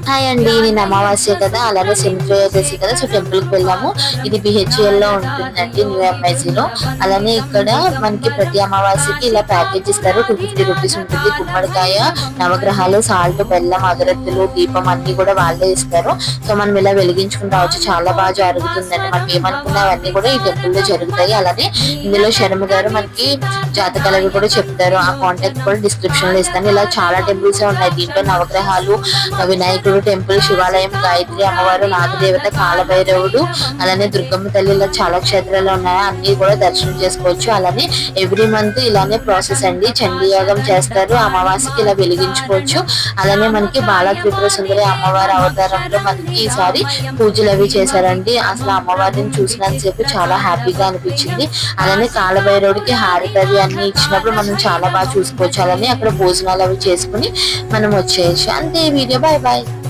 Hi అండి, నేను అమావాస్య కదా, అలాగే శనిత్రయోదశి కదా, సో టెంపుల్ కి వెళ్ళాము. ఇది బిహెచ్ఎల్ లో ఉంటుందండి, న్యూ ఎంఐసి లో. అలానే ఇక్కడ మనకి ప్రతి అమావాస్యకి ఇలా ప్యాకేజ్ ఇస్తారు. 250 రూపీస్ ఉంటుంది. గుమ్మడికాయ, నవగ్రహాలు, సాల్ట్, బెల్లం, అగరత్తులు, దీపం అన్ని కూడా వాళ్ళే ఇస్తారు. సో మనం ఇలా వెలిగించుకుని రావచ్చు. చాలా బాగా జరుగుతుందండి. మనం ఏమనుకున్నా అవన్నీ కూడా ఈ టెంపుల్ లో జరుగుతాయి. అలానే ఇందులో శర్మ గారు మనకి జాతకాలవి కూడా చెప్తారు. ఆ కాంటాక్ట్ కూడా డిస్క్రిప్షన్ లో ఇస్తాను. ఇలా చాలా టెంపుల్స్ ఉన్నాయి. దీంట్లో నవగ్రహాలు, వినాయకుడు టెంపుల్, శివాలయం, గాయత్రి అమ్మవారు, నాగదేవత, కాలభైరవుడు, అలానే దుర్గమ్మ తల్లి, ఇలా చాలా క్షేత్రాలు ఉన్నాయి. అన్ని కూడా దర్శనం చేసుకోవచ్చు. అలానే ఎవ్రీ మంత్ ఇలానే ప్రాసెస్ అండి. చండీయాగం చేస్తారు. అమావాస్యకి ఇలా వెలిగించుకోవచ్చు. అలానే మనకి బాల త్రిపుర సుందరి అమ్మవారి అవతారంలో మనకి ఈసారి పూజలు అవి చేశారండి. అసలు అమ్మవారిని చూసినంతసేపు చాలా హ్యాపీగా అనిపించింది. అలానే కాలభైరవుడికి హారతి అవి అన్ని ఇచ్చినప్పుడు మనం చాలా బాగా చూసుకోవచ్చు. అలానే అక్కడ భోజనాలు అవి చేసుకుని మనం వచ్చేయచ్చు. అంతే. వీడియో. Bye bye.